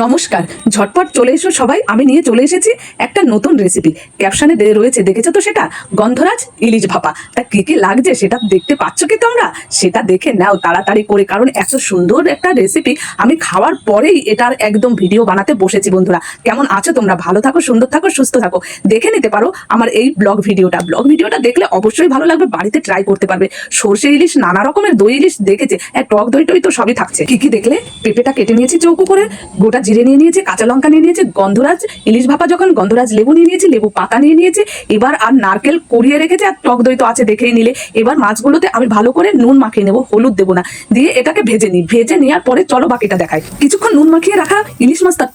নমস্কার, ঝটপট চলে এসো সবাই। আমি নিয়ে চলে এসেছি একটা নতুন রেসিপি। ক্যাপশনে রয়েছে, দেখেছো তো সেটা, গন্ধরাজ ইলিশ ভাপা। তা কি কি লাগছে সেটা দেখতে পাচ্ছ কি তোমরা? সেটা দেখে নাও তাড়াতাড়ি করে, কারণ এত সুন্দর একটা রেসিপি আমি খাওয়ার পরেই এটার একদম ভিডিও বানাতে বসেছি। বন্ধুরা কেমন আছো তোমরা? ভালো থাকো, সুন্দর থাকো, সুস্থ থাকো। দেখে নিতে পারো আমার এই ব্লগ ভিডিওটা দেখলে অবশ্যই ভালো লাগবে, বাড়িতে ট্রাই করতে পারবে। সর্ষে ইলিশ, নানা রকমের দই ইলিশ দেখেছে, টক দই টই তো সবই থাকছে। কি কি দেখলে, পেঁপেটা কেটে নিয়েছি চৌকো করে, গোটা জিরে নিয়ে নিয়েছি, কাঁচা লঙ্কা নিয়ে নিয়েছি, গন্ধরাজ ইলিশ ভাপা যখন গন্ধরাজ লেবু নিয়ে নিয়েছি, লেবু পাতা নিয়ে নিয়েছি, এবার আর নারকেল কুড়িয়ে রেখেছি, আর টক দই তো আছে দেখেই নিলে। এবার মাছগুলোতে আমি ভালো করে নুন মাখিয়ে নেবো, হলুদ দেবো না, দিয়ে এটাকে ভেজে নিই। ভেজে নেওয়ার পরে চলো বাকিটা দেখাই। কিছুক্ষণ নুন মাখিয়ে রাখা ইলিশ মাছটা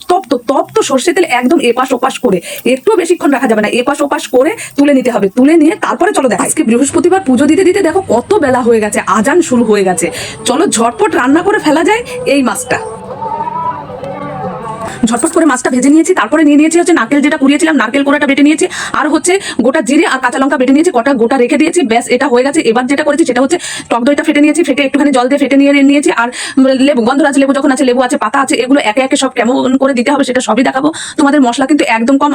তপ্ত সর্ষে তেলে একদম এপাশ ওপাশ করে, একটু বেশিক্ষণ রাখা যাবে না, এপাশ ওপাশ করে তুলে নিতে হবে। তুলে নিয়ে তারপরে চলো দেখাই। আজকে বৃহস্পতিবার, পুজো দিতে দিতে দেখো কত বেলা হয়ে গেছে, আজান শুরু হয়ে গেছে। চলো ঝটপট রান্না করে ফেলা যায় এই মাছটা। ঝটপট করে মাছটা ভেজে নিয়েছি, তারপরে নিয়ে নিয়েছি হচ্ছে নারকেল, যেটা কুড়িয়েছিলাম নারকেল কোড়াটা বেটে নিয়েছি, আর হচ্ছে গোটা জিরে আর কাঁচা লঙ্কা বেটে নিয়েছি, গোটা রেখে দিয়েছি। ব্যাস, এটা হয়ে গেছে। এবার যেটা করেছি সেটা হচ্ছে টক দইটা ফেটে নিয়েছি, ফেটে একটুখানি জল দিয়ে ফেটে নিয়েছি, আর লেবু, গন্ধরাজ লেবু যখন আছে, লেবু আছে, পাতা আছে, এগুলো একে একে সব কেমন করে দিতে হবে সেটা সবই দেখাবো তোমাদের। মশলা কিন্তু একদম কম।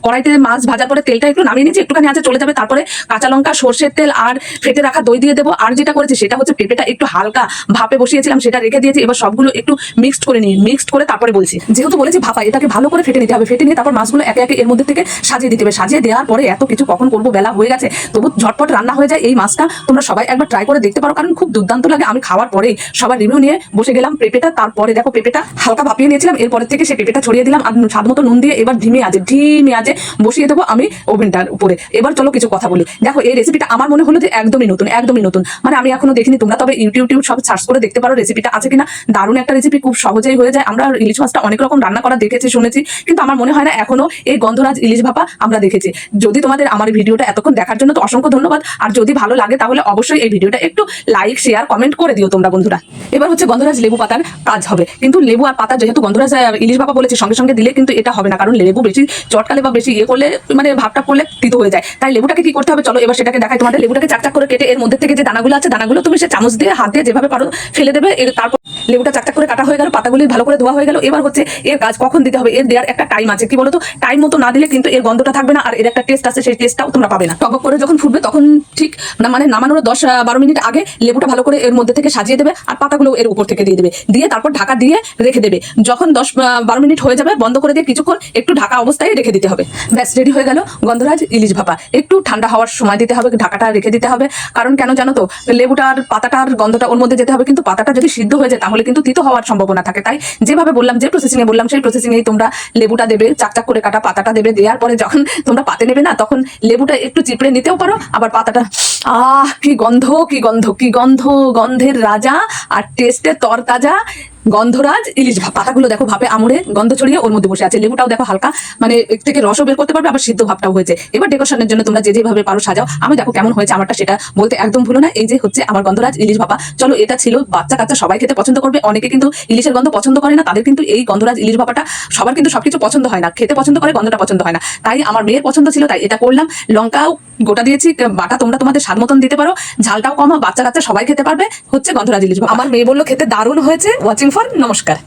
কড়াইতে মাছ ভাজার পরে তেলটা একটু নামিয়ে নিয়েছি, একটুখানি আছে চলে যাবে। তারপরে কাঁচা লঙ্কা, সর্ষের তেল আর ফেটে রাখা দই দিয়ে দেবো। আর যেটা করেছি সেটা হচ্ছে পেঁপেটা একটু হালকা ভাপে বসিয়েছিলাম, সেটা রেখে দিয়েছি। এবার সবগুলো একটু মিক্সড করে তারপরে বলছি, যেহেতু বলেছি ভাপা, এটাকে ভালো করে ফেটে নিতে হবে। ফেটে নিয়ে তারপর মাছগুলো একে একে এর মধ্যে থেকে সাজিয়ে দিতে হবে। সাজিয়ে দেওয়ার পরে এত কিছু কখন করবো, বেলা হয়ে গেছে, তবু ঝটপট রান্না হয়ে যায় এই মাছটা। তোমরা সবাই একবার ট্রাই করে দেখতে পারো, কারণ খুব দুর্দান্ত লাগে। আমি খাওয়ার পরেই সবার রিভিউ নিয়ে বসে গেলাম। পেঁপেটা, তারপরে দেখো পেঁপেটা হালকা ভাপিয়ে নিয়েছিলাম, এরপরে থেকে সে পেঁপেটা ছড়িয়ে দিলাম, আর স্বাদ মতো নুন দিয়ে এবার ধিমে আজে বসিয়ে দেবো আমি ওভেনটার উপরে। এবার চলো কিছু কথা বলি। দেখো এই রেসিপিটা আমার মনে হলো যে একদমই নতুন, মানে আমি এখনো দেখিনি। তোমরা তবে ইউটিউব সব সার্চ করে দেখতে পারো রেসিপিটা আছে কিনা। দারুণ একটা রেসিপি, খুব সহজেই হয়ে যায়। আমরা ইলিশ মাছটা অনেক রকম রান্না করা দেখেছি, শুনেছি, কিন্তু আমার মনে হয় না এখনো এই গন্ধরাজ ইলিশ ভাপা আমরা দেখেছি। যদি তোমাদের আমার এই ভিডিওটা এতক্ষণ দেখার জন্য তো অসংখ্য ধন্যবাদ। আর যদি ভালো লাগে তাহলে অবশ্যই এই ভিডিওটা একটু লাইক, শেয়ার, কমেন্ট করে দিও তোমরা বন্ধুরা। এবার হচ্ছে গন্ধরাজ লেবু পাতার কাজ হবে, কিন্তু লেবু আর পাতা, যেহেতু গন্ধরাজ ইলিশ ভাপা বলেছি, সঙ্গে সঙ্গে দিলে কিন্তু এটা হবে না, কারণ লেবু বেশি চটকালে বা বেশি করলে, মানে ভাপটা করলে তিতো হয়ে যায়। তাই লেবুটাকে কি করতে হবে চলো এবার সেটাকে দেখাই তোমাদের। লেবুটাকে চাকচাক করে কেটে এর মধ্যে থেকে যে দানাগুলো আছে, দানাগুলো তুমি সে চামচ দিয়ে, হাত দিয়ে যেভাবে পারো ফেলে দেবে। তারপর লেবুটা চাকচাক করে কাটা হয়ে গেল, পাতাগুলি ভালো করে ধোয়া হয়ে গেল। এবার হচ্ছে এর কাজ কখন দিতে হবে, এর দেওয়ার একটা টাইম আছে। কি বলতো, টাইম মতো না দিলে কিন্তু এর গন্ধটা থাকবে না, আর এর একটা টেস্ট আছে, সেই টেস্টটাও তোমরা পাবে না। টক করে যখন ফুটবে তখন ঠিক মানে নামানোর 10-12 মিনিট আগে লেবুটা ভালো করে এর মধ্যে থেকে সাজিয়ে দেবে, আর পাতাগুলো এর উপর থেকে দিয়ে দেবে, দিয়ে তারপর ঢাকা দিয়ে রেখে দেবে। যখন 10-12 মিনিট হয়ে যাবে বন্ধ করে দিয়ে কিছুক্ষণ একটু ঢাকা অবস্থায় রেখে দিতে হবে। ব্যাস, রেডি হয়ে গেল গন্ধরাজ ইলিশ ভাপা। একটু ঠান্ডা হওয়ার সময় দিতে হবে, ঢাকাটা রেখে দিতে হবে। কারণ কেন জানো তো, লেবুটার পাতাটার গন্ধটা ওর মধ্যে যেতে হবে, কিন্তু পাতাটা যদি সিদ্ধ হয়ে যায় তাহলে কিন্তু তিতো হওয়ার সম্ভাবনা থাকে। তাই যেভাবে বললাম, যে প্রসেসিংয়ে বললাম, সেই প্রসেসিংয়েই তোমরা লেবুটা দেবে, চাকচাক করে কাটা পাতাটা দেবে। দেওয়ার পরে যখন তোমরা পাতে নেবে না, তখন লেবুটা একটু চিপড়ে নিতেও পারো, আবার পাতাটা। কি গন্ধ, গন্ধের রাজা আর টেস্টের তরতাজা গন্ধরাজ ইলিশ ভাপা। পাতাগুলো দেখো ভাপে আমুড়ে গন্ধ ছড়িয়ে ওর মধ্যে বসে আছে। লেবুটাও দেখো হালকা, মানে থেকে রসও বের করতে পারবে, আবার সিদ্ধ ভাবটাও হয়েছে। এবার ডেকোরেশনের জন্য তোমরা যেভাবে পারো সাজাও। আমি দেখো কেমন হয়েছে আমারটা, সেটা বলতে একদম ভুলো না। এই যে হচ্ছে আমার গন্ধরাজ ইলিশ ভাপা। চলো, এটা ছিল বাচ্চা কাচ্চা সবাই খেতে পছন্দ করবে। অনেকে কিন্তু ইলিশের গন্ধ পছন্দ করে না, তাদের কিন্তু এই গন্ধরাজ ইলিশ ভাপাটা, সবার কিন্তু সবকিছু পছন্দ হয় না, খেতে পছন্দ করে, গন্ধটা পছন্দ হয় না। তাই আমার মেয়ের পছন্দ ছিল, তাই এটা করলাম। লঙ্কাও গোটা দিয়েছি, বাটা তোমরা তোমাদের স্বাদ মতন দিতে পারো, ঝালটাও কম, বাচ্চা কাচ্চা সবাই খেতে পারবে। হচ্ছে গন্ধরাজ ইলিশ ভাপা। আমার মেয়ে বললো খেতে দারুণ হয়েছে। ওয়াচিং ফর, নমস্কার।